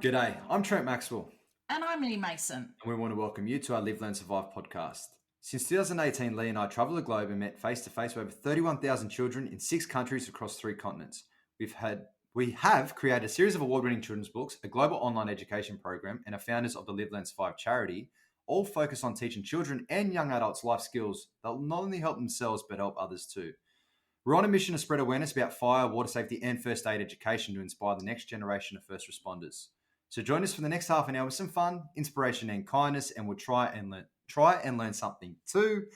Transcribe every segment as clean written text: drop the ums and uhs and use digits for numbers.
G'day, I'm Trent Maxwell, And I'm Leigh Mason. and we want to welcome you to our Live, Learn, Survive podcast. Since 2018, Leigh and I traveled the globe and met face to face with over 31,000 children in 6 countries across 3 continents. We have created a series of award-winning children's books, a global online education program, and are founders of the Live, Learn, Survive charity, all focused on teaching children and young adults life skills that will not only help themselves but help others too. We're on a mission to spread awareness about fire, water safety, and first aid education to inspire the next generation of first responders. So join us for the next half an hour with some fun, inspiration, and kindness, and we'll try and learn something too.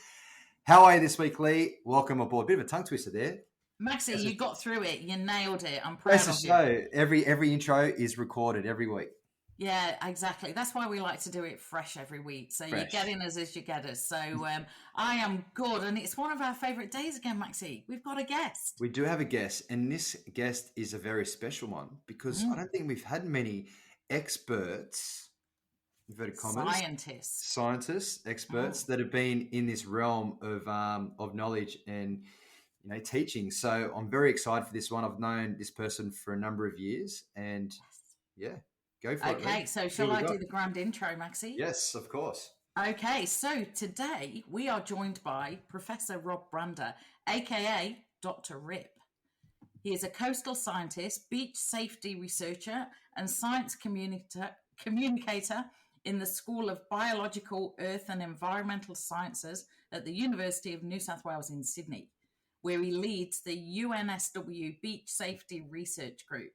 How are you this week, Leigh? Welcome aboard. Bit of a tongue twister there. Maxie, you got through it. You nailed it. I'm proud of you. So every intro is recorded every week. Yeah, exactly. That's why we like to do it fresh every week. So you get in us as you get us. So I am good. And it's one of our favourite days again, Maxie. We've got a guest. We do have a guest. And this guest is a very special one because I don't think we've had many experts, inverted commas, scientists, experts that have been in this realm of knowledge and teaching. So I'm very excited for this one. I've known this person for a number of years, and go for it. Okay, so shall I do the grand intro, Maxie? Yes, of course. Okay, so today we are joined by Professor Rob Brander, aka Dr. Rip. He is a coastal scientist, beach safety researcher, and science communicator in the School of Biological, Earth and Environmental Sciences at the University of New South Wales in Sydney, where he leads the UNSW Beach Safety Research Group.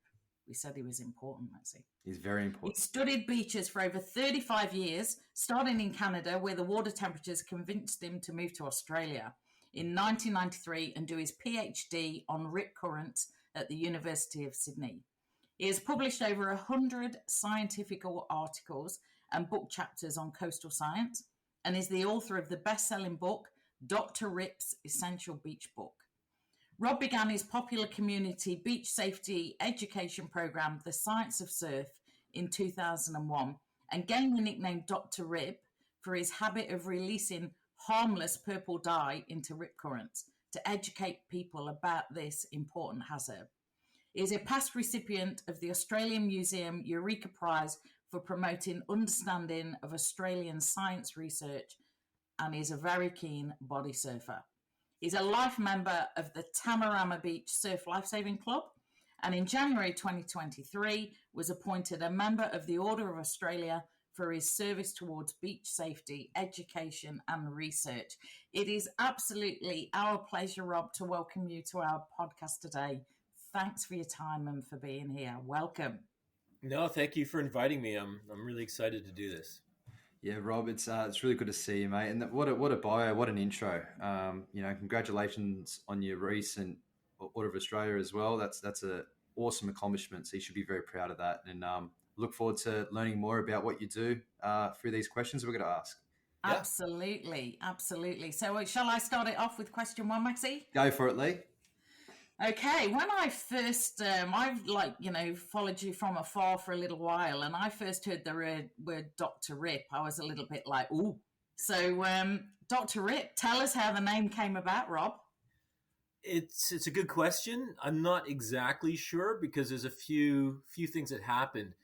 We said he was important, Maxie. He's very important. He studied beaches for over 35 years, starting in Canada, where the water temperatures convinced him to move to Australia in 1993 and do his PhD on rip currents at the University of Sydney. He has published over 100 scientific articles and book chapters on coastal science and is the author of the best-selling book, Dr. Rip's Essential Beach Book. Rob began his popular community beach safety education program, The Science of Surf, in 2001 and gained the nickname Dr. Rip for his habit of releasing harmless purple dye into rip currents to educate people about this important hazard. He is a past recipient of the Australian Museum Eureka Prize for promoting understanding of Australian science research, and is a very keen body surfer. He's a life member of the Tamarama Beach Surf Lifesaving Club, and in January 2023 was appointed a member of the Order of Australia for his service towards beach safety, education and research. It is absolutely our pleasure, Rob, to welcome you to our podcast today. Thanks for your time and for being here. Welcome. No, thank you for inviting me. I'm really excited to do this. Yeah, Rob, it's really good to see you, mate. And what a bio, what an intro. Congratulations on your recent Order of Australia as well. That's an awesome accomplishment. So you should be very proud of that. And look forward to learning more about what you do through these questions we're going to ask. Yeah. Absolutely. So shall I start it off with question 1, Maxie? Go for it, Leigh. Okay, when I first, I've followed you from afar for a little while, and I first heard the word Dr. Rip, I was a little bit like, ooh. So, Dr. Rip, tell us how the name came about, Rob. It's a good question. I'm not exactly sure because there's a few things that happened.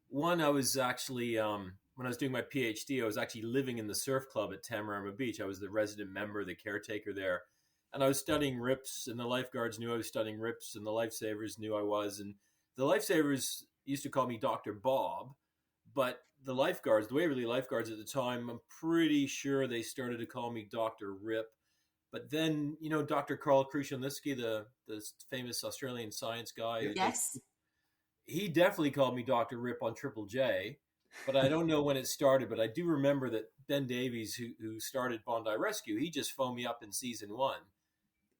One, I was actually, when I was doing my PhD, I was actually living in the surf club at Tamarama Beach. I was the resident member, the caretaker there. And I was studying rips, and the lifeguards knew I was studying rips, and the lifesavers knew I was. And the lifesavers used to call me Dr. Bob, but the lifeguards, the Waverley lifeguards at the time, I'm pretty sure they started to call me Dr. Rip. But then, Dr. Carl Krushelnitsky, the famous Australian science guy, yes, he definitely called me Dr. Rip on Triple J. But I don't know when it started, but I do remember that Ben Davies, who started Bondi Rescue, he just phoned me up in season 1.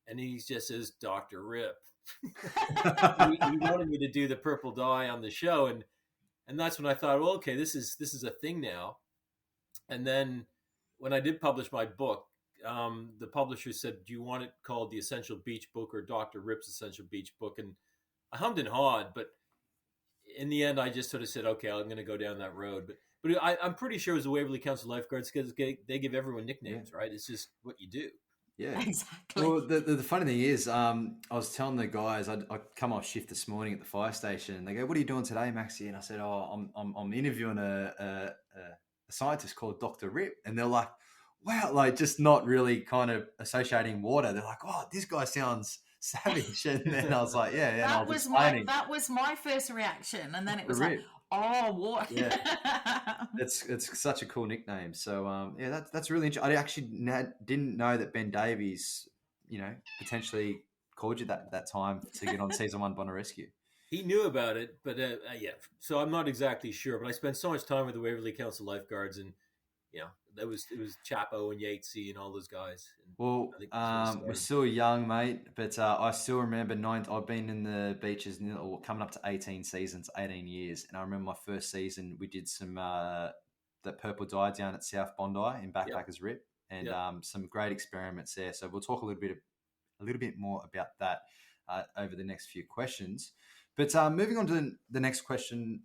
And he just says, Dr. Rip. he wanted me to do the purple dye on the show. And that's when I thought, well, okay, this is a thing now. And then when I did publish my book, the publisher said, do you want it called The Essential Beach Book or Dr. Rip's Essential Beach Book? And I hummed and hawed, but in the end, I just sort of said, okay, I'm going to go down that road. But I'm pretty sure it was the Waverley Council Lifeguards because they give everyone nicknames, right? It's just what you do. Yeah. Exactly. Well, the funny thing is, I was telling the guys I come off shift this morning at the fire station, and they go, "What are you doing today, Maxie?" And I said, "Oh, I'm interviewing a scientist called Dr. Rip," and they're like, "Wow!" Like just not really kind of associating water. They're like, "Oh, this guy sounds savage," and then I was like, "Yeah, yeah," and I was explaining That was my first reaction, and then it Dr. was like, Rip. oh, what? Yeah. It's such a cool nickname. So yeah, that's really interesting. I actually didn't know that Ben Davies, potentially called you that time to get on season 1 Bonner Rescue. He knew about it, but yeah. So I'm not exactly sure. But I spent so much time with the Waverley Council lifeguards, and it was Chapo and Yatesy and all those guys. And Well, I think that's where it we're started. still young, mate, but I still remember I've been in the beaches coming up to 18 seasons, 18 years, and I remember my first season. We did some that purple dye down at South Bondi in Yep. Backpackers Rip, and Yep. some great experiments there. So we'll talk a little bit more about that over the next few questions. But moving on to the next question,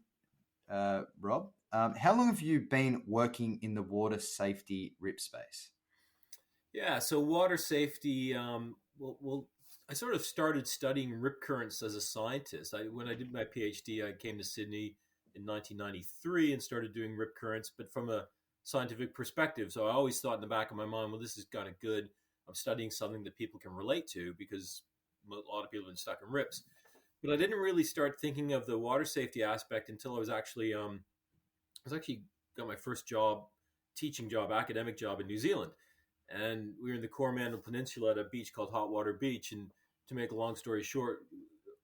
Rob, how long have you been working in the water safety RIP space? Yeah, so water safety. Well, I sort of started studying rip currents as a scientist. When I did my PhD, I came to Sydney in 1993 and started doing rip currents, but from a scientific perspective. So I always thought in the back of my mind, well, this is kind of good. I'm studying something that people can relate to because a lot of people have been stuck in rips. But I didn't really start thinking of the water safety aspect until I was actually got my first job, teaching job, academic job in New Zealand. And we were in the Coromandel Peninsula at a beach called Hot Water Beach. And to make a long story short,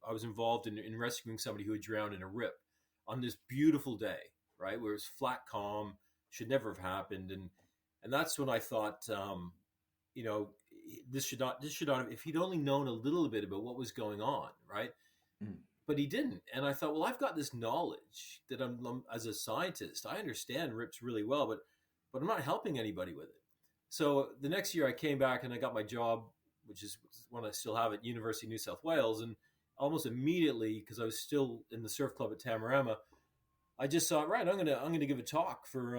I was involved in rescuing somebody who had drowned in a rip on this beautiful day, right, where it was flat calm, should never have happened. And that's when I thought, this should not have, if he'd only known a little bit about what was going on, right? Mm. But he didn't. And I thought, well, I've got this knowledge that I'm as a scientist, I understand rips really well, but I'm not helping anybody with it. So the next year I came back and I got my job, which is one I still have at University of New South Wales. And almost immediately, because I was still in the surf club at Tamarama, I just thought, right, I'm gonna give a talk for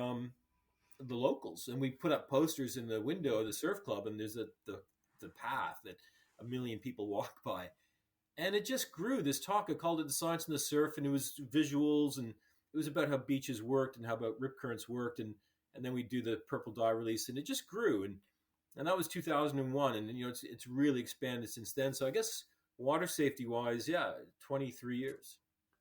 the locals. And we put up posters in the window of the surf club, and there's the path that a million people walk by. And it just grew. This talk, I called it The Science and the Surf, and it was visuals, and it was about how beaches worked and how about rip currents worked, and then we do the purple dye release, and it just grew, and that was 2001, and it's really expanded since then. So I guess water safety wise, yeah, 23 years.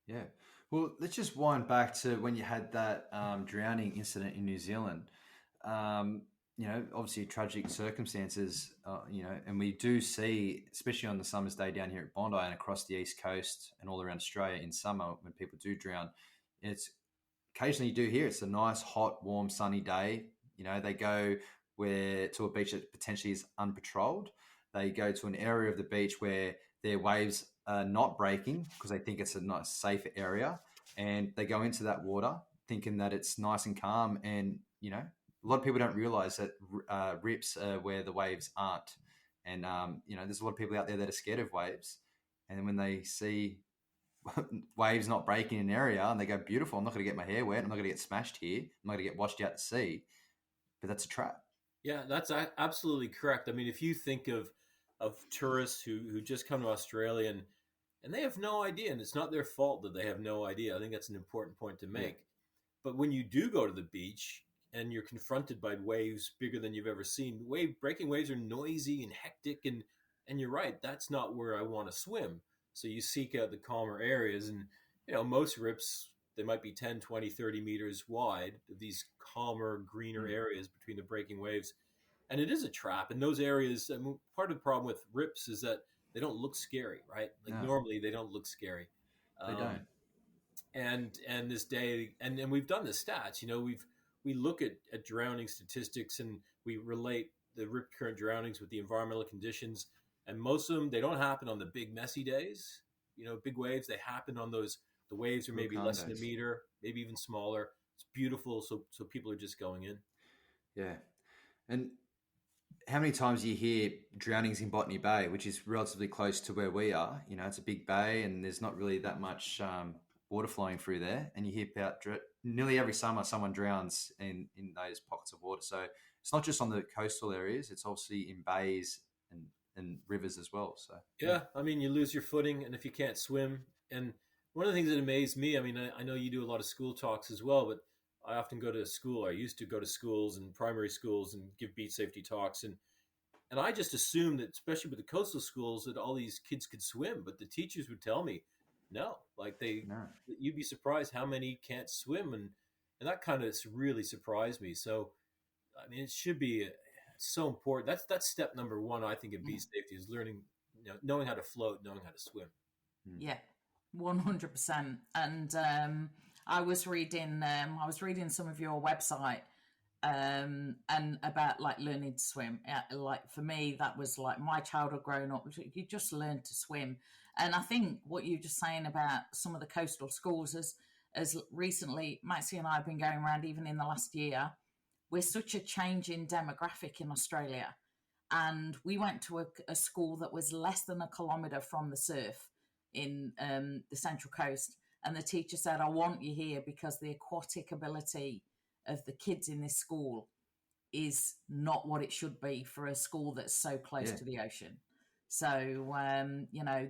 Yeah. Well, let's just wind back to when you had that drowning incident in New Zealand. Obviously tragic circumstances, and we do see, especially on the summer's day down here at Bondi and across the East Coast and all around Australia in summer when people do drown, it's occasionally you do hear it's a nice, hot, warm, sunny day. They go to a beach that potentially is unpatrolled. They go to an area of the beach where their waves are not breaking because they think it's a nice, safe area. And they go into that water thinking that it's nice and calm. And, a lot of people don't realize that rips are where the waves aren't. And, there's a lot of people out there that are scared of waves. And then when they see waves not breaking in an area and they go, beautiful, I'm not going to get my hair wet, I'm not going to get smashed here, I'm not going to get washed out to sea, but that's a trap. Yeah, that's absolutely correct. I mean, if you think of tourists who just come to Australia and they have no idea, and it's not their fault that they have no idea. I think that's an important point to make. Yeah. But when you do go to the beach and you're confronted by waves bigger than you've ever seen, breaking waves are noisy and hectic, and you're right, that's not where I want to swim. So you seek out the calmer areas, and most rips, they might be 10, 20, 30 meters wide, these calmer, greener areas between the breaking waves. And it is a trap. And those areas, I mean, part of the problem with rips is that they don't look scary, right? Like normally they don't look scary. They don't. And this day, and we've done the stats, we look at drowning statistics and we relate the rip current drownings with the environmental conditions. And most of them, they don't happen on the big messy days, big waves. They happen on the waves are maybe less than a meter, maybe even smaller. It's beautiful. So people are just going in. Yeah. And how many times do you hear drownings in Botany Bay, which is relatively close to where we are? It's a big bay and there's not really that much water flowing through there. And you hear about nearly every summer someone drowns in those pockets of water. So it's not just on the coastal areas; it's obviously in bays and rivers as well. So Yeah, I mean, you lose your footing, and if you can't swim, and one of the things that amazed me, I mean, I know you do a lot of school talks as well, but I often go to school. I used to go to schools and primary schools and give beach safety talks, and I just assumed that, especially with the coastal schools, that all these kids could swim, but the teachers would tell me, no, like no, you'd be surprised how many can't swim, and that kind of really surprised me. So, I mean, it should be so important. That's step number one, I think, in beach safety is learning, knowing how to float, knowing how to swim. Yeah, 100%. And I was reading some of your website, and about like learning to swim. Like for me, that was like my childhood growing up. You just learn to swim, and I think what you're just saying about some of the coastal schools, as recently Maxie and I have been going around, even in the last year, we're such a changing demographic in Australia. And we went to a school that was less than a kilometre from the surf in the Central Coast. And the teacher said, I want you here because the aquatic ability of the kids in this school is not what it should be for a school that's so close to the ocean. So,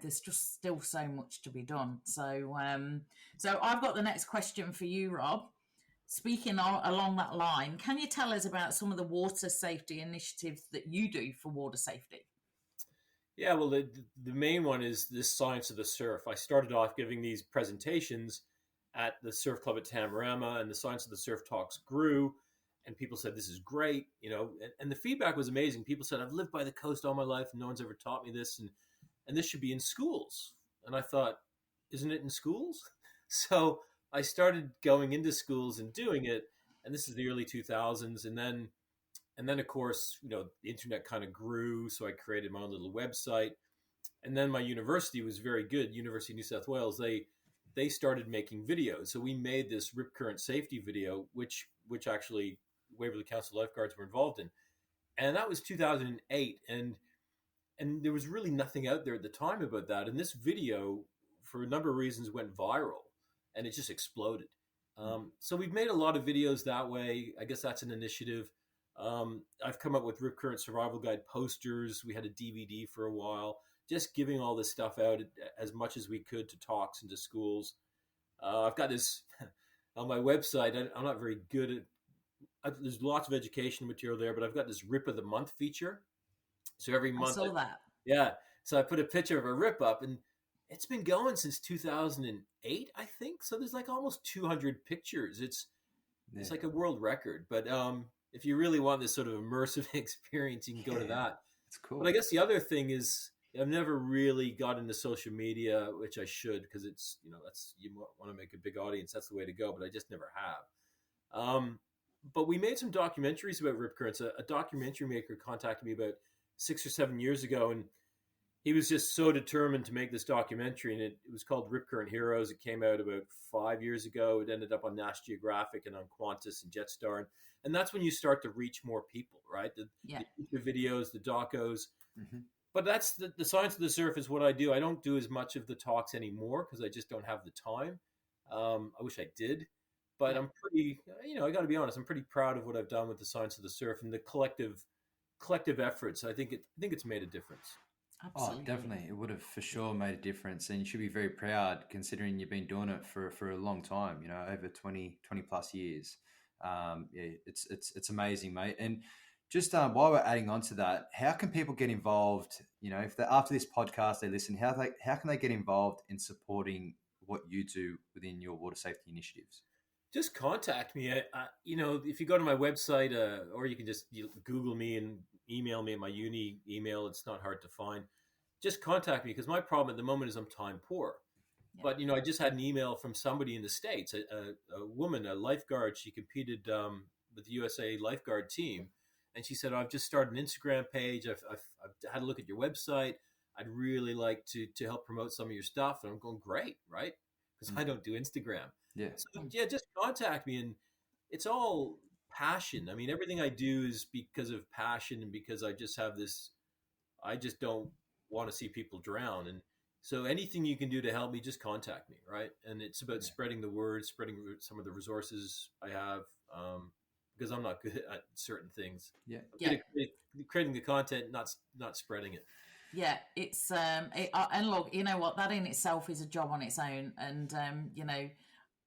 there's just still so much to be done. So I've got the next question for you, Rob. Speaking along that line, can you tell us about some of the water safety initiatives that you do for water safety? Yeah, well, the main one is this science of the surf. I started off giving these presentations at the surf club at Tamarama, and the science of the surf talks grew, and people said, this is great, and the feedback was amazing. People said, I've lived by the coast all my life, and no one's ever taught me this, and this should be in schools. And I thought, isn't it in schools? So I started going into schools and doing it, and this is the early 2000s, and then of course, the internet kind of grew, so I created my own little website. And then my university was very good, University of New South Wales. They started making videos. So we made this rip current safety video, which actually Waverley Council lifeguards were involved in. And that was 2008, and there was really nothing out there at the time about that. And this video, for a number of reasons, went viral, and it just exploded. So we've made a lot of videos that way. I guess that's an initiative. I've come up with Rip Current Survival Guide posters. We had a DVD for a while, just giving all this stuff out as much as we could to talks and to schools. I've got this on my website. I'm not very good at, there's lots of education material there, but I've got this Rip of the Month feature. So every month, I saw that. Yeah. So I put a picture of a rip up, and it's been going since 2008, I think. So there's like almost 200 pictures. It's like a world record. But if you really want this sort of immersive experience, you can go to that. It's cool. But I guess the other thing is I've never really got into social media, which I should, because it's, that's, you want to make a big audience. That's the way to go. But I just never have. But we made some documentaries about rip currents. A documentary maker contacted me about 6 or 7 years ago, and he was just so determined to make this documentary, and it was called Rip Current Heroes. It came out about 5 years ago. It ended up on National Geographic and on Qantas and Jetstar, and that's when you start to reach more people, right? The videos, the docos. Mm-hmm. But that's the science of the surf is what I do. I don't do as much of the talks anymore because I just don't have the time. I wish I did, but I'm pretty, I got to be honest, I'm pretty proud of what I've done with the science of the surf and the collective efforts. I think it's made a difference. Absolutely. Oh, definitely. It would have for sure made a difference. And you should be very proud considering you've been doing it for a long time, over 20 plus years. It's amazing, mate. And just while we're adding on to that, how can people get involved? If after this podcast they listen, how can they get involved in supporting what you do within your water safety initiatives? Just contact me. If you go to my website, or you can just Google me and email me at my uni email. It's not hard to find. Just contact me, because my problem at the moment is I'm time poor. Yeah. But I just had an email from somebody in the States, a woman, a lifeguard. She competed with the USA lifeguard team, and she said, "I've just started an Instagram page. I've had a look at your website. I'd really like to help promote some of your stuff." And I'm going, great, right? Because I don't do Instagram. Yeah. So just contact me, and it's all passion. I mean, everything I do is because of passion, and because I just have this. I just don't want to see people drown, and So anything you can do to help me, just contact me, right? And it's about spreading the word, spreading some of the resources I have, because I'm not good at certain things. Yeah. I'm good at creating the content, not spreading it. Yeah, it's and look, you know what, that in itself is a job on its own, and you know,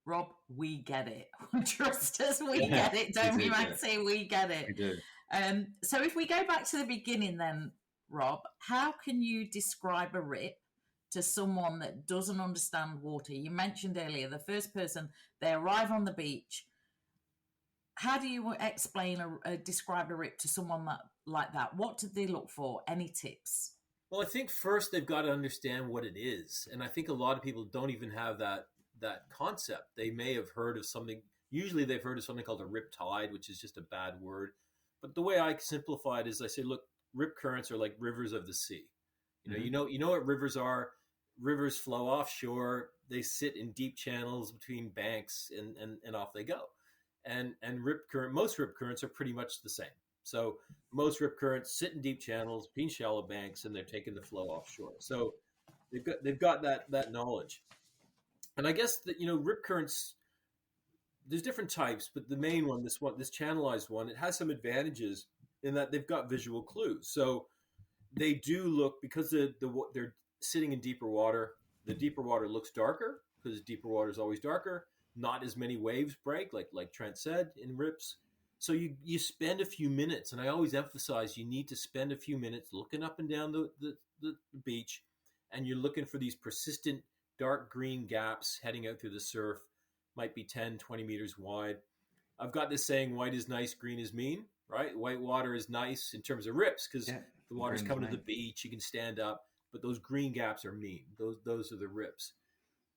Rob, we get it. Trust us, we get it. Don't we, Maxie? We get it. We do. So if we go back to the beginning, then, Rob, how can you describe a rip to someone that doesn't understand water? You mentioned earlier the first person, they arrive on the beach. How do you explain describe a rip to someone like that? What do they look for? Any tips? Well, I think first they've got to understand what it is, and I think a lot of people don't even have that concept. They may have heard of something. Usually, they've heard of something called a rip tide, which is just a bad word. But the way I simplify it is, I say, look, rip currents are like rivers of the sea. You know what rivers are. Rivers flow offshore. They sit in deep channels between banks, and off they go. And most rip currents are pretty much the same. So most rip currents sit in deep channels between shallow banks, and they're taking the flow offshore. So they've got that knowledge. And I guess that, rip currents, there's different types, but the main one, this channelized one, it has some advantages in that they've got visual clues. So they do look, because they're sitting in deeper water, the deeper water looks darker because deeper water is always darker. Not as many waves break, like Trent said, in rips. So you spend a few minutes, and I always emphasize you need to spend a few minutes looking up and down the beach, and you're looking for these persistent dark green gaps heading out through the surf, might be 10, 20 meters wide. I've got this saying, white is nice, green is mean, right? White water is nice in terms of rips because the water's coming to the beach, you can stand up, but those green gaps are mean. Those are the rips.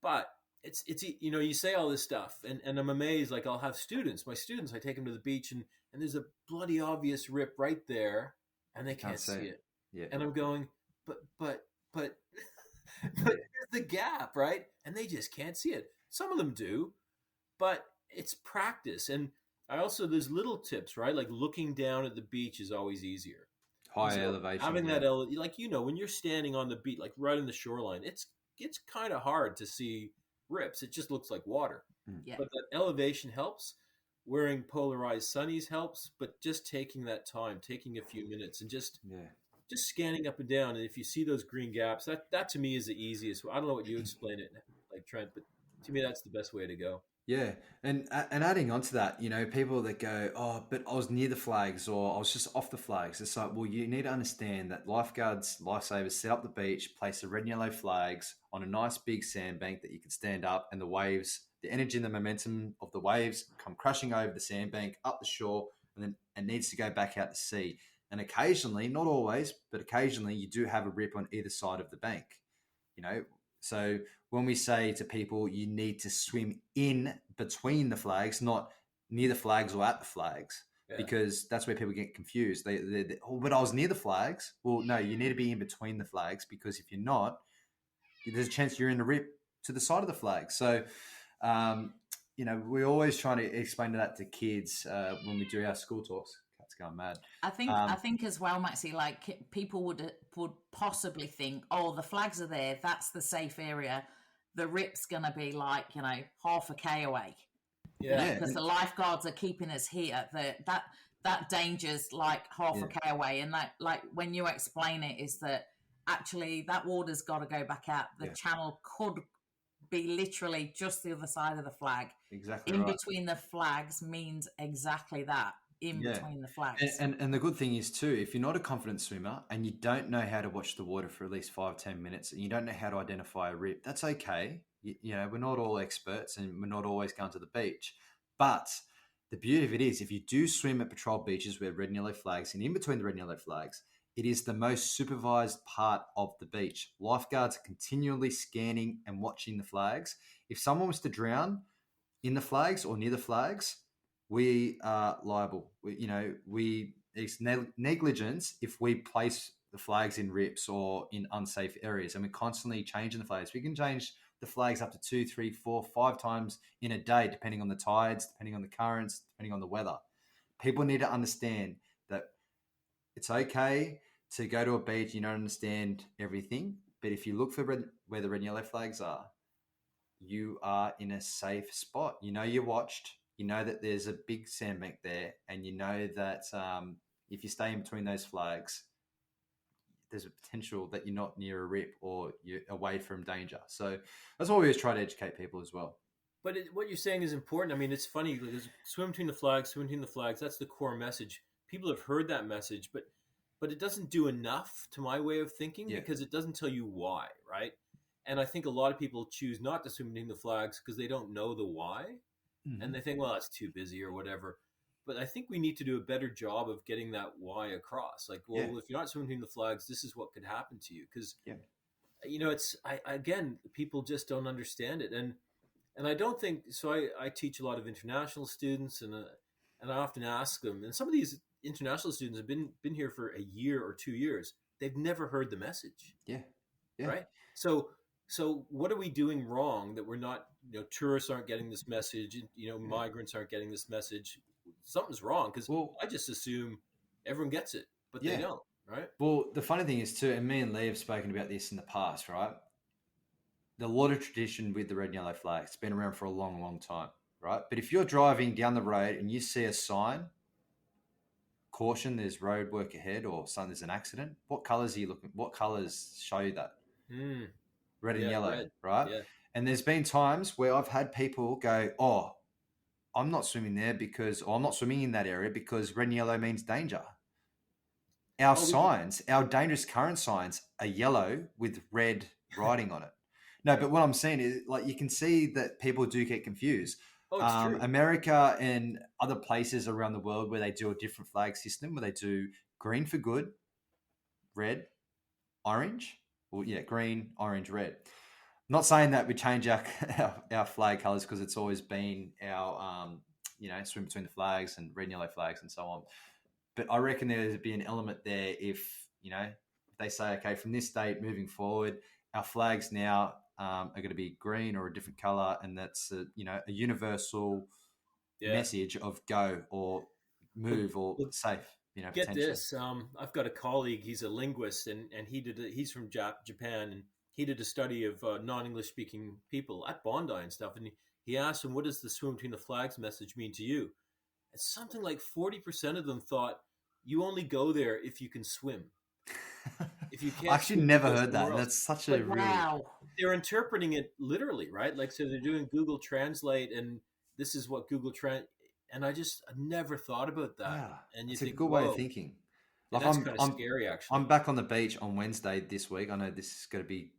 But it's you say all this stuff, and I'm amazed. Like, I'll have my students, I take them to the beach, and there's a bloody obvious rip right there, and they can't see it. Yeah. And I'm going, but here's the gap, right? And they just can't see it. Some of them do, but it's practice. And there's little tips, right? Like looking down at the beach is always easier. High elevation. Having that, when you're standing on the beach, like right in the shoreline, it's kind of hard to see rips. It just looks like water. Yeah. But that elevation helps. Wearing polarized sunnies helps. But just taking that time, taking a few minutes, and just scanning up and down. And if you see those green gaps, that to me is the easiest. I don't know what you explain it like, Trent, but to me that's the best way to go. Yeah, and adding on to that, people that go, oh, but I was near the flags, or I was just off the flags. It's like, well, you need to understand that lifeguards, lifesavers set up the beach, place the red and yellow flags on a nice big sandbank that you can stand up, and the waves, the energy and the momentum of the waves come crashing over the sandbank, up the shore, and then it needs to go back out to sea. And occasionally, not always, but occasionally you do have a rip on either side of the bank, So when we say to people, you need to swim in between the flags, not near the flags or at the flags, because that's where people get confused. But I was near the flags. Well, no, you need to be in between the flags, because if you're not, there's a chance you're in a rip to the side of the flag. So, we're always trying to explain that to kids when we do our school talks. Cat's going mad. I think as well, Maxie, like people would possibly think, oh, the flags are there, that's the safe area. The rip's going to be like, half a K away. Yeah. Because the lifeguards are keeping us here. That danger's like half a K away. And that, like, when you explain it, is that actually that water's got to go back out. The channel could be literally just the other side of the flag. Exactly. In right. between the flags means exactly that. Between the flags. And the good thing is too, if you're not a confident swimmer and you don't know how to watch the water for at least 5-10 minutes, and you don't know how to identify a rip, that's okay. We're not all experts, and we're not always going to the beach. But the beauty of it is, if you do swim at patrol beaches with red and yellow flags, and in between the red and yellow flags, it is the most supervised part of the beach. Lifeguards are continually scanning and watching the flags. If someone was to drown in the flags or near the flags, we are liable. It's negligence if we place the flags in rips or in unsafe areas, and we're constantly changing the flags. We can change the flags up to 2, 3, 4, 5 times in a day, depending on the tides, depending on the currents, depending on the weather. People need to understand that it's okay to go to a beach, you don't understand everything, But if you look for where the red and yellow flags are, you are in a safe spot. You know you're watched. You know that there's a big sandbank there, and you know that if you stay in between those flags, there's a potential that you're not near a rip or you're away from danger. So that's why we always try to educate people as well. But what you're saying is important. I mean, it's funny. There's swim between the flags, swim between the flags. That's the core message. People have heard that message, but it doesn't do enough to my way of thinking because it doesn't tell you why, right? And I think a lot of people choose not to swim between the flags because they don't know the why, and they think, well, it's too busy or whatever. But I think we need to do a better job of getting that why across. Like, well, if you're not swimming between the flags, this is what could happen to you. Because, it's again, people just don't understand it, and I don't think so. I teach a lot of international students, and I often ask them, and some of these international students have been here for a year or 2 years. They've never heard the message. Right. So what are we doing wrong that we're not? Tourists aren't getting this message. Migrants aren't getting this message. Something's wrong because I just assume everyone gets it, but they don't, right? Well, the funny thing is too, and me and Leigh have spoken about this in the past, right? The lot of tradition with the red and yellow flag, it's been around for a long, long time, right? But if you're driving down the road and you see a sign, caution, there's road work ahead, or something, there's an accident, what colors are you looking? What colors show you that? Red and yellow, right? Yeah. And there's been times where I've had people go, oh, I'm not swimming there or I'm not swimming in that area because red and yellow means danger. Our signs, our dangerous current signs are yellow with red writing on it. No, but what I'm saying is, like, you can see that people do get confused. It's true. America and other places around the world where they do a different flag system, where they do green for good, red, orange, green, orange, red. Not saying that we change our flag colors because it's always been our, swim between the flags and red and yellow flags and so on. But I reckon there'd be an element there if they say, okay, from this date moving forward, our flags now are going to be green or a different color, and that's a universal message of go or move or safe. Get this. I've got a colleague. He's a linguist, and he's from Japan, and he did a study of non-English speaking people at Bondi and stuff. And he asked them, "What does the swim between the flags message mean to you?" And something like 40% of them thought you only go there if you can swim. If you can't, I actually never heard that. That's such a wow. They're interpreting it literally, right? Like, so they're doing Google Translate, and this is what Google Translate. And I never thought about that. Yeah, and it's a good way of thinking. Like, that's kind of scary, actually. I'm back on the beach on Wednesday this week. I know this is going to be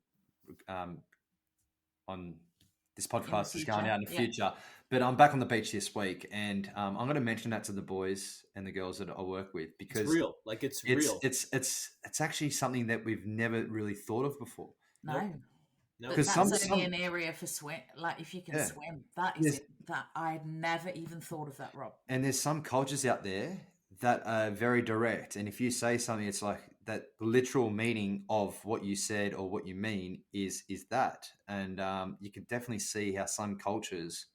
on this podcast is going out in the future, but I'm back on the beach this week, and I'm going to mention that to the boys and the girls that I work with because it's real. Like, it's real. It's actually something that we've never really thought of before. No. Because that's only an area for swim. Like, if you can swim, that is it. That I had never even thought of that, Rob. And there's some cultures out there that are very direct, and if you say something, it's like that literal meaning of what you said or what you mean is that, and you can definitely see how some cultures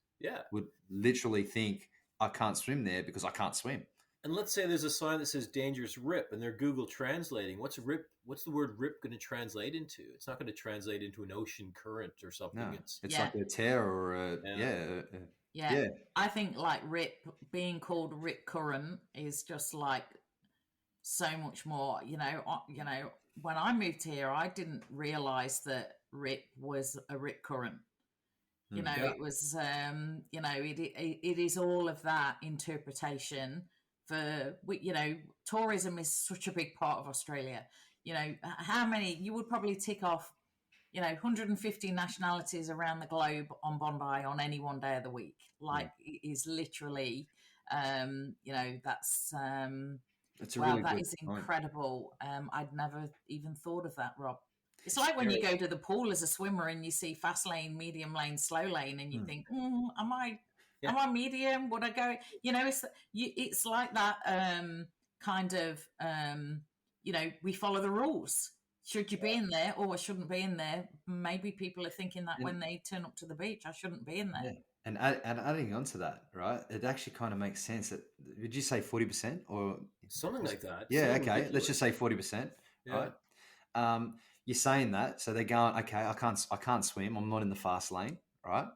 would literally think, I can't swim there because I can't swim. And let's say there's a sign that says dangerous rip, and they're Google translating. What's rip? What's the word rip going to translate into? It's not going to translate into an ocean current or something. No, it's like a tear or a I think like rip being called rip current is just like so much more. When I moved here, I didn't realize that rip was a rip current. It was it is all of that interpretation. Tourism is such a big part of Australia. How many you would probably tick off 150 nationalities around the globe on Bondi on any one day of the week. Like, it is literally that's that is incredible. I'd never even thought of that, Rob. It's like when you go to the pool as a swimmer and you see fast lane, medium lane, slow lane, and you think, am I medium? Would I go? It's like that kind of, we follow the rules. Should you be in there or I shouldn't be in there? Maybe people are thinking that when they turn up to the beach, I shouldn't be in there. Yeah. And adding on to that, right, it actually kind of makes sense. That, would you say 40% or something like that? Yeah, okay. Ridiculous. Let's just say 40%, right? you're saying that, so they're going, okay, I can't swim. I'm not in the fast lane, right?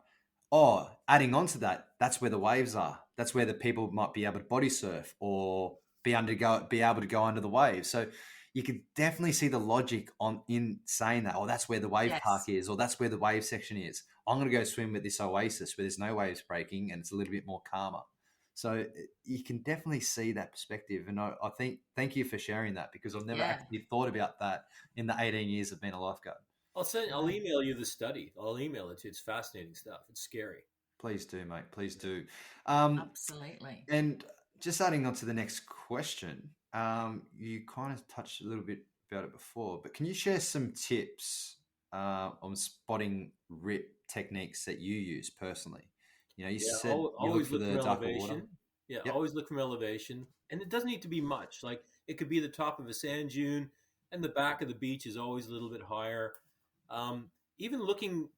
Oh, adding on to that, that's where the waves are. That's where the people might be able to body surf or be able to go under the waves. So you could definitely see the logic on in saying that. Oh, that's where the wave park Yes. is, or that's where the wave section is. I'm going to go swim with this oasis where there's no waves breaking and it's a little bit more calmer. So you can definitely see that perspective, and I think thank you for sharing that because I've never Yeah. actually thought about that in the 18 years of being a lifeguard. I'll No, email you the study. I'll email it to you. It's fascinating stuff. It's scary. Please do, mate. Please do. Um, absolutely. and just adding on to the next question, you kind of touched a little bit about it before, but can you share some tips on spotting rip techniques that you use personally? You know, you Yeah, said you look always for look the from darker water. elevation. Yeah, Yep. always look from elevation. And it doesn't need to be much. Like it could be the top of a sand dune, and the back of the beach is always a little bit higher. Even looking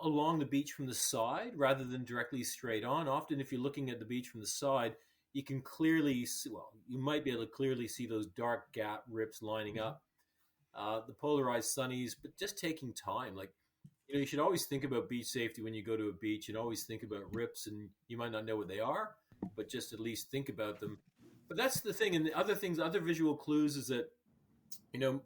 along the beach from the side rather than directly straight on. Often, if you're looking at the beach from the side, you can clearly see, well, you might be able to clearly see those dark gap rips lining Mhm. up. The polarized sunnies, but just taking time. Like you should always think about beach safety when you go to a beach, and always think about rips. And you might not know what they are, but just at least think about them. But that's the thing. And the other things, other visual clues is that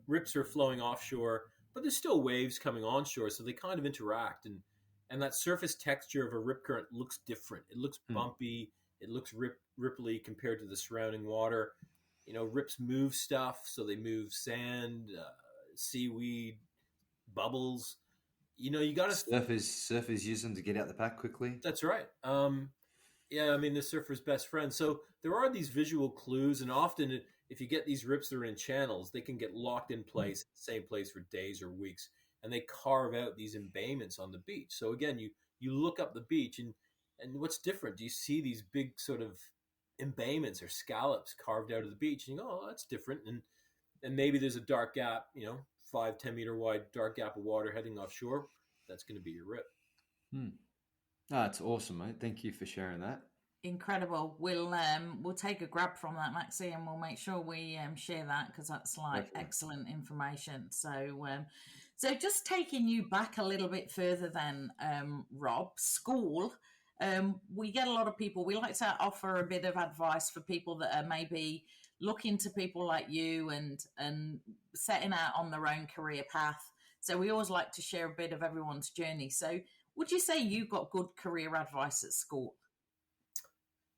rips are flowing offshore, but there's still waves coming onshore, so they kind of interact. And that surface texture of a rip current looks different. It looks Hmm. bumpy. It looks ripply compared to the surrounding water. Rips move stuff, so they move sand, seaweed, bubbles. You got to. Surfers use them to get out the pack quickly. That's right. Yeah, I mean the surfer's best friend. So there are these visual clues, and often if you get these rips that are in channels, they can get locked in place, same place for days or weeks, and they carve out these embayments on the beach. So again, you look up the beach, and what's different? Do you see these big sort of embayments or scallops carved out of the beach? And you go, oh, that's different, and maybe there's a dark gap, 5-10 meter wide dark gap of water heading offshore. That's going to be your rip. Hmm. That's awesome, mate. Thank you for sharing that. Incredible. We'll take a grab from that, Maxie, and we'll make sure we share that because that's like Definitely. excellent information. So just taking you back a little bit further then, Rob, school. We get a lot of people. We like to offer a bit of advice for people that are maybe looking to people like you and setting out on their own career path. So we always like to share a bit of everyone's journey. So would you say you got good career advice at school?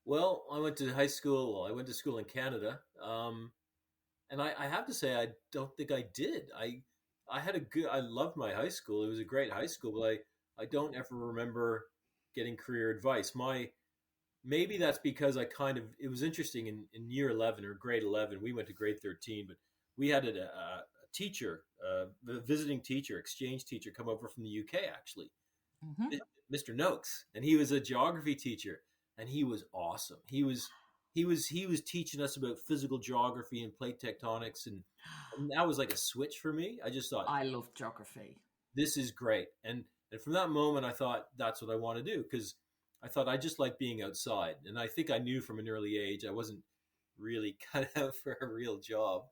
Well, I went to high school. Well, I went to school in Canada, and I have to say I don't think I did. I had a good. I loved my high school. It was a great high school, but I don't ever remember getting career advice. Maybe that's because I kind of it was interesting in year 11 or grade 11. We went to grade 13, but we had a teacher, the visiting teacher, exchange teacher, come over from the UK actually, Hmm. Mr. Noakes, and he was a geography teacher, and he was awesome. He was teaching us about physical geography and plate tectonics, and that was like a switch for me. I just thought I love geography. this is great, and from that moment, I thought that's what I want to do because I thought I just like being outside, and I think I knew from an early age I wasn't really cut out for a real job,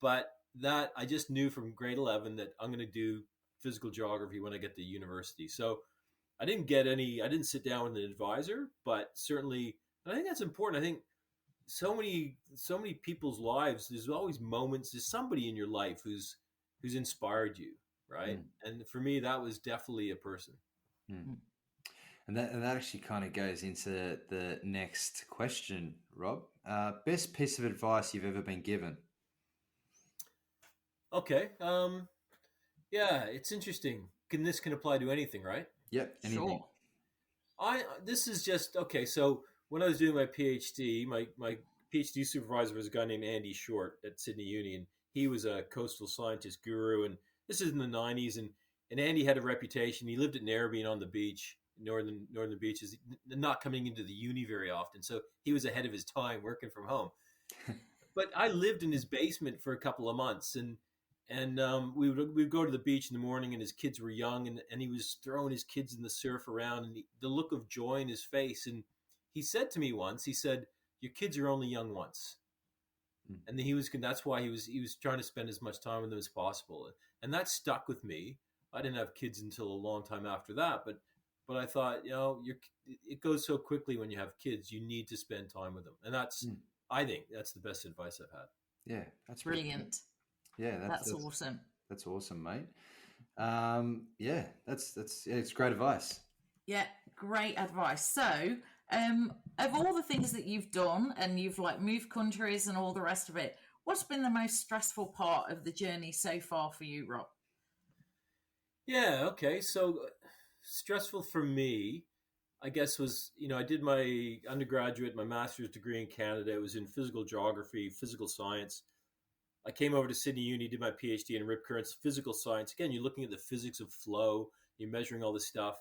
but that I just knew from grade 11 that I'm going to do physical geography when I get to university. So I didn't sit down with an advisor, but certainly, and I think that's important. I think so many people's lives, there's always moments, there's somebody in your life who's inspired you, right? Hmm. And for me, that was definitely a person. Hmm. Mm. And that actually kind of goes into the next question, Rob. Best piece of advice you've ever been given? Okay. Yeah, it's interesting. This can apply to anything, right? Yep, anything. Sure. I This is just okay. So when I was doing my PhD, my PhD supervisor was a guy named Andy Short at Sydney Uni, and he was a coastal scientist guru. And this is in the '90s, and Andy had a reputation. He lived at Narrabeen on the beach, northern beaches, not coming into the uni very often. So he was ahead of his time, working from home. But I lived in his basement for a couple of months, and we'd go to the beach in the morning, and his kids were young, and he was throwing his kids in the surf around, and the look of joy in his face. And he said to me once, he said, "Your kids are only young once." Mm. And then that's why he was trying to spend as much time with them as possible. And that stuck with me. I didn't have kids until a long time after that, but I thought, it goes so quickly when you have kids. You need to spend time with them, and I think that's the best advice I've had. Yeah, that's Brilliant. Yeah, That's awesome. That's awesome, mate. Yeah, it's great advice. Yeah, great advice. So, of all the things that you've done, and you've like moved countries and all the rest of it, what's been the most stressful part of the journey so far for you, Rob? Yeah, okay. So stressful for me, I guess, was, I did my undergraduate, my master's degree in Canada. It was in physical geography, physical science. I came over to Sydney Uni, did my PhD in rip currents, physical science. Again, you're looking at the physics of flow, you're measuring all this stuff,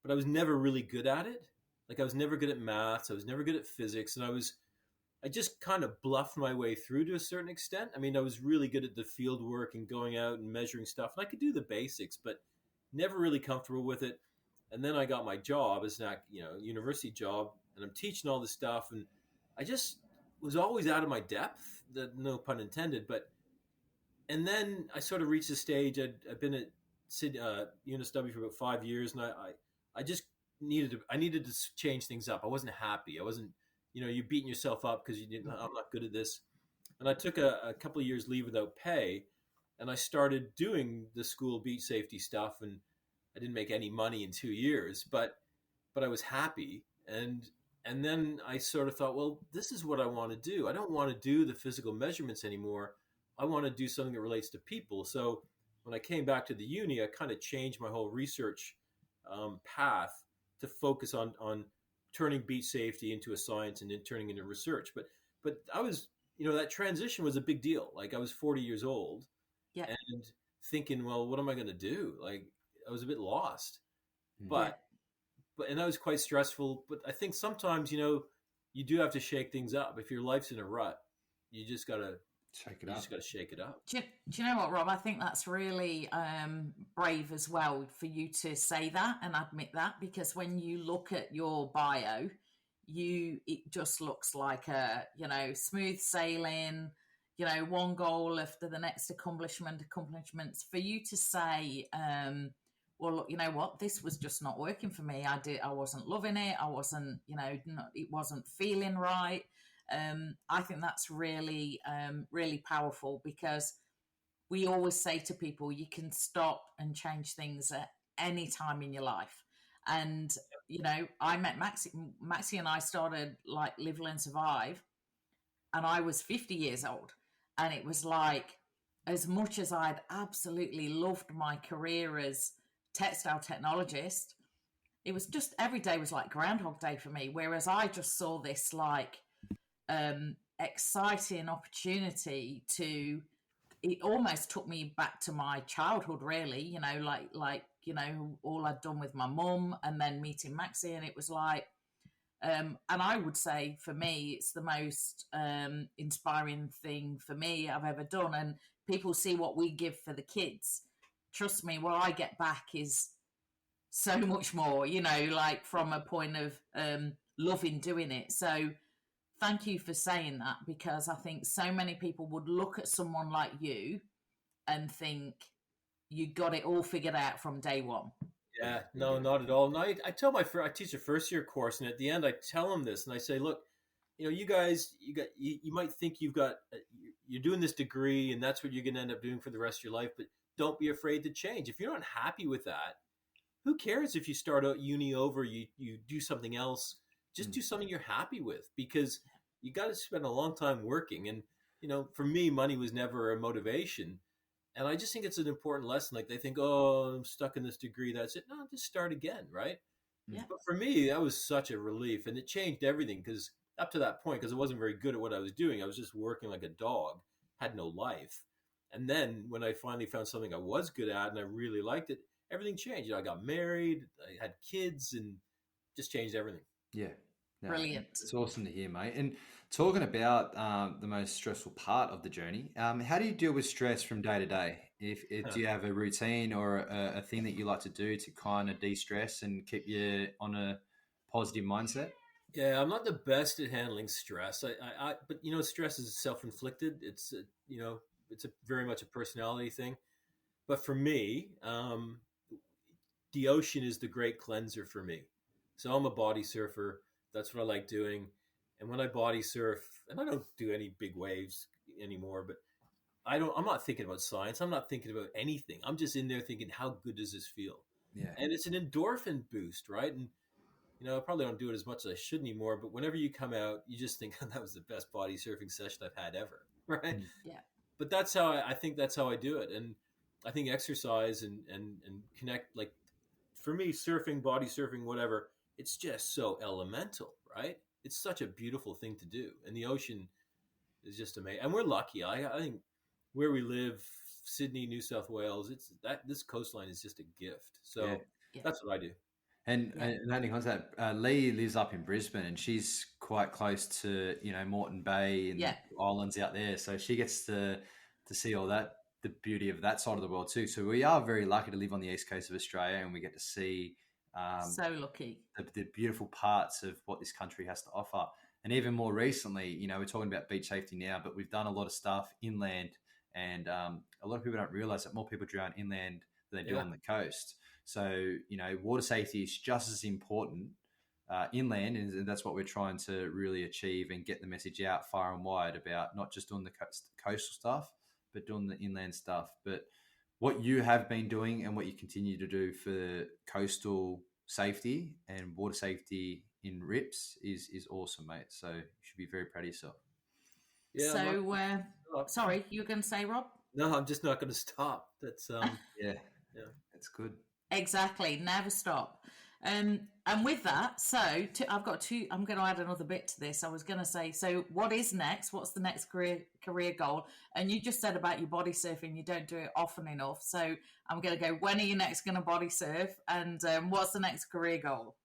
but I was never really good at it. Like, I was never good at maths, I was never good at physics, and I just kind of bluffed my way through to a certain extent. I mean, I was really good at the field work and going out and measuring stuff, and I could do the basics, but never really comfortable with it. And then I got my job as an university job, and I'm teaching all this stuff, and I just was always out of my depth. No pun intended, and then I sort of reached a stage. I'd been at UNSW for about 5 years, and I just needed to change things up. I wasn't happy. I wasn't, you're beating yourself up because you didn't. I'm not good at this. And I took a couple of years leave without pay, and I started doing the school beach safety stuff, and I didn't make any money in 2 years, but I was happy. And then I sort of thought, well, this is what I want to do. I don't want to do the physical measurements anymore. I want to do something that relates to people. So when I came back to the uni, I kind of changed my whole research path to focus on turning beach safety into a science and then turning into research. But I was, that transition was a big deal. Like, I was 40 years old, Yeah. and thinking, well, what am I going to do? Like, I was a bit lost, Yeah. and that was quite stressful. But I think sometimes, you do have to shake things up. If your life's in a rut, you just got to Shake it You up. just got to shake it up. Do you know what, Rob? I think that's really brave as well for you to say that and admit that, because when you look at your bio, it just looks like smooth sailing, one goal after the next accomplishments. For you to say, well, look, you know what, this was just not working for me. I wasn't loving it. I wasn't, it wasn't feeling right. I think that's really, really powerful, because we always say to people, you can stop and change things at any time in your life. And, I met Maxie and I started like Live, Learn, Survive, and I was 50 years old. And it was like, as much as I'd absolutely loved my career as textile technologist, it was just every day was like Groundhog Day for me. Whereas I just saw this like exciting opportunity to, it almost took me back to my childhood, really, all I'd done with my mum and then meeting Maxie. And it was like, and I would say for me, it's the most inspiring thing for me I've ever done. And people see what we give for the kids. Trust me, what I get back is so much more, like from a point of loving doing it. So thank you for saying that, because I think so many people would look at someone like you and think you got it all figured out from day one. Yeah, no, not at all. No, I tell I teach a first year course, and at the end I tell them this, and I say, look, you guys, you might think you're doing this degree and that's what you're going to end up doing for the rest of your life, but don't be afraid to change. If you're not happy with that, who cares if you start out uni over, you do something else, just do something you're happy with, because you got to spend a long time working. And, for me, money was never a motivation. And I just think it's an important lesson. Like, they think, oh, I'm stuck in this degree, that's it. No, just start again, right? Yeah. But for me, that was such a relief, and it changed everything, because up to that point, because I wasn't very good at what I was doing, I was just working like a dog, had no life. And then when I finally found something I was good at and I really liked it, everything changed. I got married, I had kids, and just changed everything. Yeah. No, Brilliant. It's awesome to hear, mate. And talking about the most stressful part of the journey, how do you deal with stress from day to day? Do you have a routine or a thing that you like to do to kind of de-stress and keep you on a positive mindset? Yeah, I'm not the best at handling stress. But stress is self-inflicted. It's a very much a personality thing. But for me, the ocean is the great cleanser for me. So I'm a body surfer. That's what I like doing. And when I body surf, and I don't do any big waves anymore, but I'm not thinking about science. I'm not thinking about anything. I'm just in there thinking, how good does this feel? Yeah. And it's an endorphin boost, right? And I probably don't do it as much as I should anymore, but whenever you come out, you just think that was the best body surfing session I've had ever, right? Mm. Yeah. But that's how I think that's how I do it. And I think exercise and connect, like for me, surfing, body surfing, whatever, it's just so elemental, right? It's such a beautiful thing to do. And the ocean is just amazing. And we're lucky. I think where we live, Sydney, New South Wales, it's that this coastline is just a gift. So Yeah. Yeah. that's what I do. And Yeah. and only contact, Leigh lives up in Brisbane, and she's quite close to Moreton Bay and Yeah. the islands out there, so she gets to see all that, the beauty of that side of the world too. So we are very lucky to live on the east coast of Australia, and we get to see So lucky. the beautiful parts of what this country has to offer. And even more recently, we're talking about beach safety now, but we've done a lot of stuff inland, and a lot of people don't realize that more people drown inland than they do Yeah. on the coast. So, water safety is just as important inland, and that's what we're trying to really achieve and get the message out far and wide about not just doing the coastal stuff, but doing the inland stuff. But what you have been doing and what you continue to do for coastal safety and water safety in RIPS is awesome, mate. So you should be very proud of yourself. Yeah. So, sorry, you were going to say, Rob? No, I'm just not going to stop. That's Yeah, yeah. that's good. Exactly. Never stop. And with that, I've got two. I'm going to add another bit to this. I was going to say, so what is next? What's the next career goal? And you just said about your body surfing, you don't do it often enough. So I'm going to go, when are you next going to body surf? And what's the next career goal?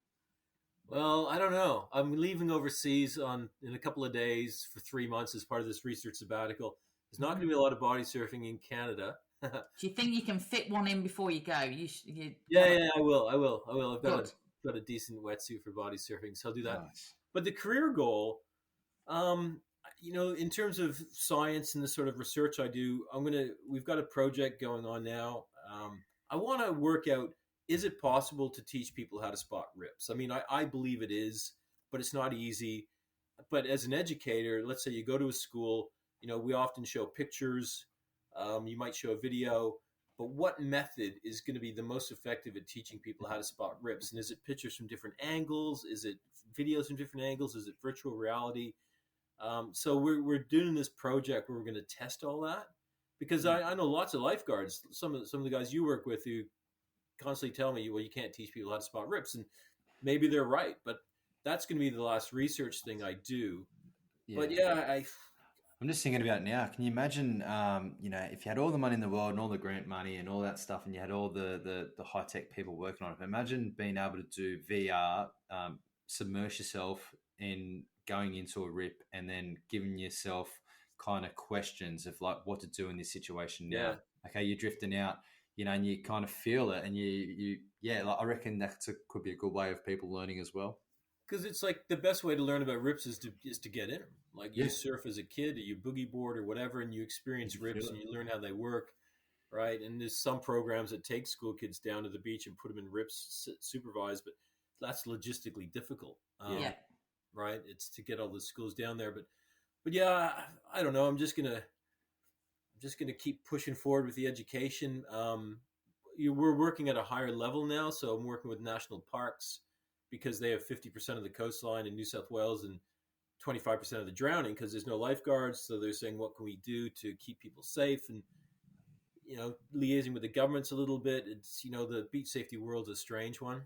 Well, I don't know. I'm leaving overseas in a couple of days for 3 months as part of this research sabbatical. There's not going to be a lot of body surfing in Canada. Do you think you can fit one in before you go? Yeah, I will. I've Good. got a decent wetsuit for body surfing, so I'll do that. Nice. But the career goal, in terms of science and the sort of research I do, we've got a project going on now. I want to work out, is it possible to teach people how to spot rips? I mean, I believe it is, but it's not easy. But as an educator, let's say you go to a school, we often show pictures. You might show a video, but what method is going to be the most effective at teaching people how to spot rips? And is it pictures from different angles? Is it videos from different angles? Is it virtual reality? So we're doing this project where we're going to test all that, because I know lots of lifeguards, some of the guys you work with, who constantly tell me, well, you can't teach people how to spot rips, and maybe they're right, but that's going to be the last research thing I do. Yeah. But yeah, I'm just thinking about it now. Can you imagine, if you had all the money in the world and all the grant money and all that stuff, and you had all the high tech people working on it? Imagine being able to do VR, submerge yourself in going into a rip, and then giving yourself kind of questions of like what to do in this situation now. Yeah. Okay, you're drifting out, and you kind of feel it, and like I reckon could be a good way of people learning as well. Because it's like the best way to learn about rips is to get in them. Like you Yeah. surf as a kid, or you boogie board or whatever, and you experience You rips feel and it. you learn how they work, right? And there's some programs that take school kids down to the beach and put them in rips supervised, but that's logistically difficult. Yeah. Right? It's to get all the schools down there, but yeah, I don't know. I'm just gonna keep pushing forward with the education. We're working at a higher level now, so I'm working with national parks, because they have 50% of the coastline in New South Wales and 25% of the drowning, because there's no lifeguards. So they're saying, what can we do to keep people safe? And, liaising with the governments a little bit. It's, the beach safety world's a strange one,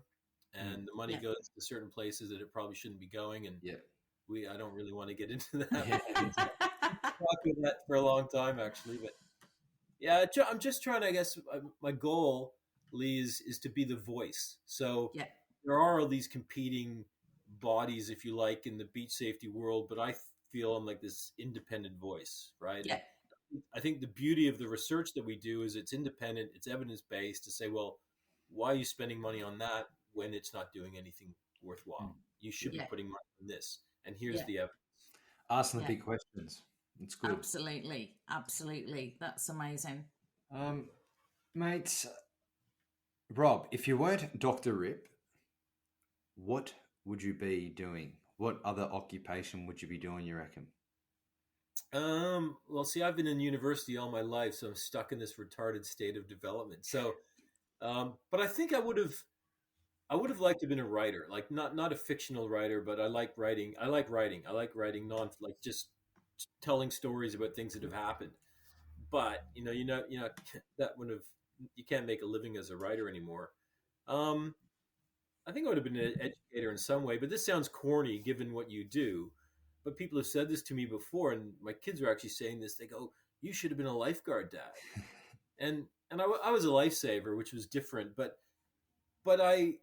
and the money Yeah. goes to certain places that it probably shouldn't be going. And Yeah. I don't really want to get into that. Yeah. Talked with that for a long time, actually. But yeah, I'm just trying to, I guess, my goal, Leigh, is to be the voice. So Yeah. there are all these competing bodies, if you like, in the beach safety world, but I feel I'm like this independent voice, right? Yeah. I think the beauty of the research that we do is it's independent, it's evidence-based, to say, well, why are you spending money on that when it's not doing anything worthwhile? You should be Yeah. putting money on this, and here's Yeah. the evidence. Asking the Yeah. big questions. It's good. Absolutely. That's amazing. Mate, Rob, if you weren't Dr. Rip, what would you be doing? What other occupation would you be doing, you reckon? Well, see, I've been in university all my life, so I'm stuck in this retarded state of development. So, but I think I would have liked to have been a writer, like not a fictional writer, but I like writing. I like writing. I like writing like just telling stories about things that have happened. But that would have you can't make a living as a writer anymore. Um, I think I would have been an educator in some way, but this sounds corny given what you do. But people have said this to me before, and my kids are actually saying this. They go, "You should have been a lifeguard, Dad." And I was a lifesaver, which was different. But I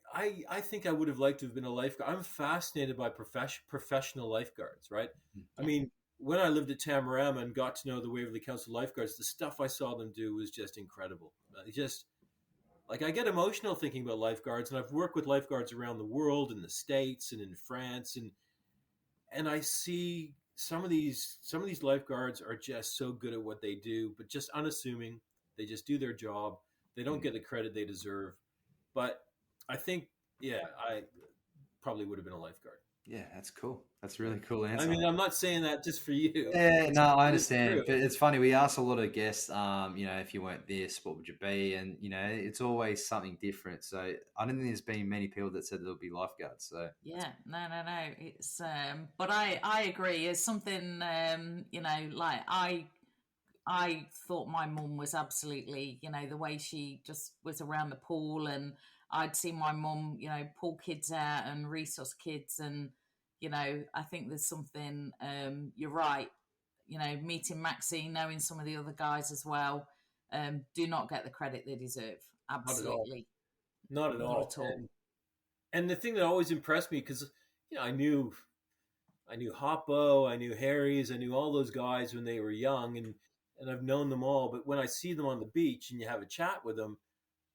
think I would have liked to have been a lifeguard. I'm fascinated by professional lifeguards, right? I mean, when I lived at Tamarama and got to know the Waverley Council lifeguards, the stuff I saw them do was just incredible. Just like I get emotional thinking about lifeguards, and I've worked with lifeguards around the world, in the States and in France, and I see some of these lifeguards are just so good at what they do, but just unassuming. They just do their job. They don't get the credit they deserve. But I think, yeah, I probably would have been a lifeguard. Yeah, that's cool. That's a really cool answer. I mean, I'm not saying that just for you. Yeah, no, I understand. But it's funny. We ask a lot of guests, if you weren't this, what would you be? And, it's always something different. So I don't think there's been many people that said they'll be lifeguards. So Yeah, no. It's, but I agree. It's something, like I thought my mum was absolutely, the way she just was around the pool, and I'd see my mum, pull kids out and resource kids. And, I think there's something, you're right, meeting Maxie, knowing some of the other guys as well, do not get the credit they deserve. Absolutely. Not at all. Not at all. And the thing that always impressed me, because, I knew Hoppo, I knew Harry's, I knew all those guys when they were young, and I've known them all. But when I see them on the beach and you have a chat with them,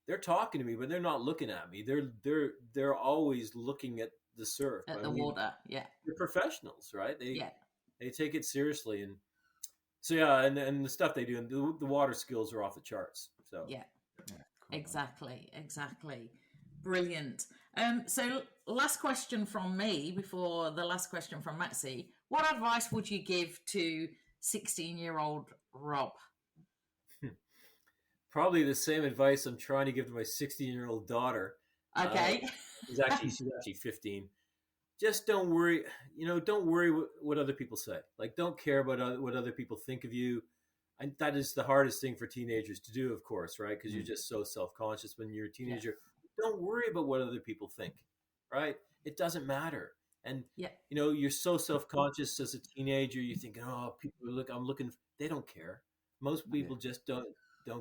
they're talking to me, but they're not looking at me. They're always looking at the surf, At the water. Yeah. They're professionals, right? They take it seriously, and so yeah, and the stuff they do, and the water skills are off the charts. So Yeah. cool. Exactly. Brilliant. So last question from me before the last question from Maxie. What advice would you give to 16-year-old Rob? Probably the same advice I'm trying to give to my 16-year-old daughter. Okay. She's actually 15. Just don't worry. Don't worry what other people say. Like, don't care about what other people think of you. And that is the hardest thing for teenagers to do, of course, right? Because you're just so self-conscious when you're a teenager. Yeah. Don't worry about what other people think, right? It doesn't matter. And, you're so self-conscious as a teenager. You're thinking, oh, I'm looking. They don't care. Most people just don't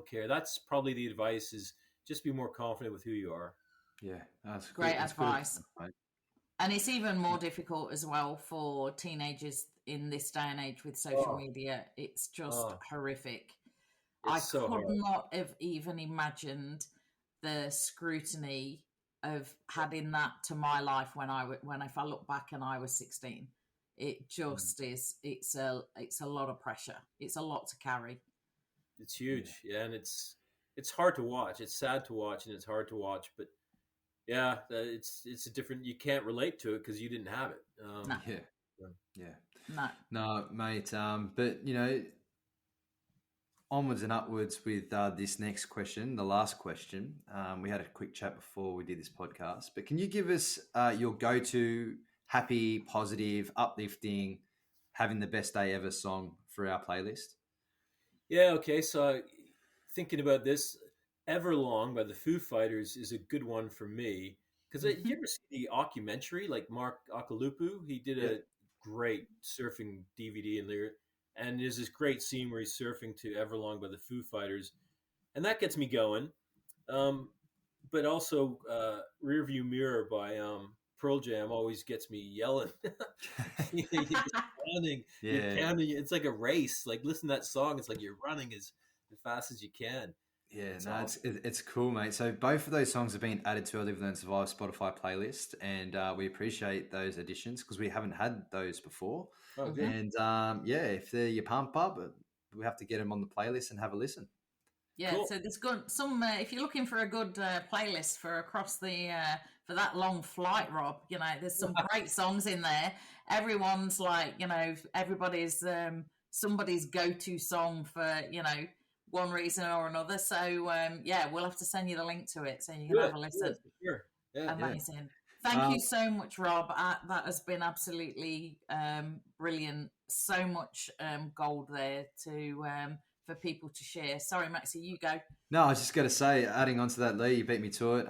care. That's probably the advice, is just be more confident with who you are. Yeah, that's great advice. And it's even more difficult as well for teenagers in this day and age with social media. It's just horrific. I could not have even imagined the scrutiny of adding that to my life if I look back and I was 16. It just is. It's a lot of pressure. It's a lot to carry. It's huge, and it's hard to watch. It's sad to watch, and it's hard to watch. But yeah, it's a different. You can't relate to it because you didn't have it. No, mate. But onwards and upwards with this next question, the last question. We had a quick chat before we did this podcast, but can you give us your go-to happy, positive, uplifting, having the best day ever song for our playlist? Yeah, okay. So thinking about this, Everlong by the Foo Fighters is a good one for me. Because did you ever see the documentary, like Mark Akalupu? He did a great surfing DVD and there's this great scene where he's surfing to Everlong by the Foo Fighters. And that gets me going. But also Rearview Mirror by Pearl Jam always gets me yelling. You're running, you're counting. It's like a race. Like, listen to that song. It's like you're running as fast as you can. Yeah, It's no, awesome. it's cool, mate. So both of those songs have been added to our Live Learn Survive Spotify playlist, and we appreciate those additions because we haven't had those before. Oh, good. Mhm. And yeah, if they're your pump up, we have to get them on the playlist and have a listen. Yeah, Cool. so there's good some if you're looking for a good playlist for across the for that long flight, Rob. You know, there's some great songs in there. Everyone's like, you know, everybody's somebody's go-to song for one reason or another. So yeah, we'll have to send you the link to it so you can Good. have a Good, listen. for sure. Yeah. Yeah. Amazing. Thank Um, you so much, Rob. That has been absolutely brilliant. So much gold there to for people to share. Sorry, Maxie, you go. no, I was just going to say, adding on to that, Lee, you beat me to it.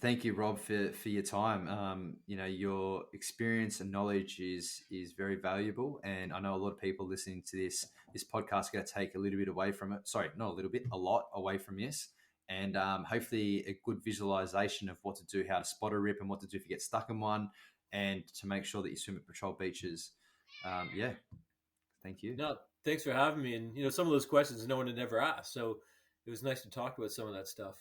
Thank you, Rob, for your time. You know, your experience and knowledge is very valuable, and I know a lot of people listening to this podcast are going to take a little bit away from it. Sorry, not a little bit, a lot away from this, and hopefully a good visualization of what to do, how to spot a rip, and what to do if you get stuck in one, and to make sure that you swim at patrol beaches. Yeah, thank you. No, thanks for having me. And some of those questions no one had ever asked, so it was nice to talk about some of that stuff.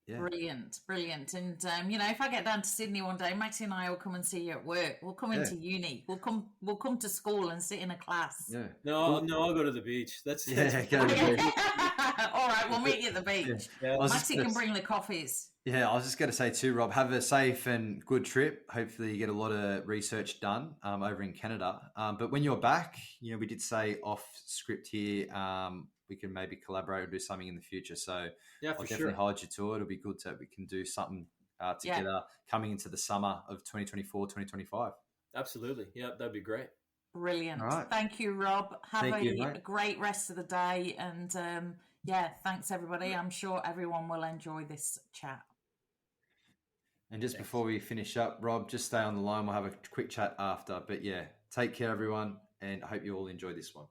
Yeah. Brilliant, brilliant. And if I get down to Sydney one day, Maxie and I will come and see you at work. We'll come into uni. We'll come to school and sit in a class. Yeah. No, I'll go to the beach. That's go to the beach. All right, we'll meet you at the beach. Yeah. Maxie can bring the coffees. Yeah, I was just going to say too, Rob, have a safe and good trip. Hopefully you get a lot of research done over in Canada. But when you're back, we did say off script here, we can maybe collaborate or do something in the future. So Yeah, I'll for definitely sure. hold you to it. It'll be good that we can do something together coming into the summer of 2024, 2025. Absolutely. Yeah, that'd be great. Brilliant. All right. Thank you, Rob. Have Thank you, mate. a great rest of the day. And thanks, everybody. I'm sure everyone will enjoy this chat. And just before we finish up, Rob, just stay on the line. We'll have a quick chat after. But yeah, take care, everyone. And I hope you all enjoy this one.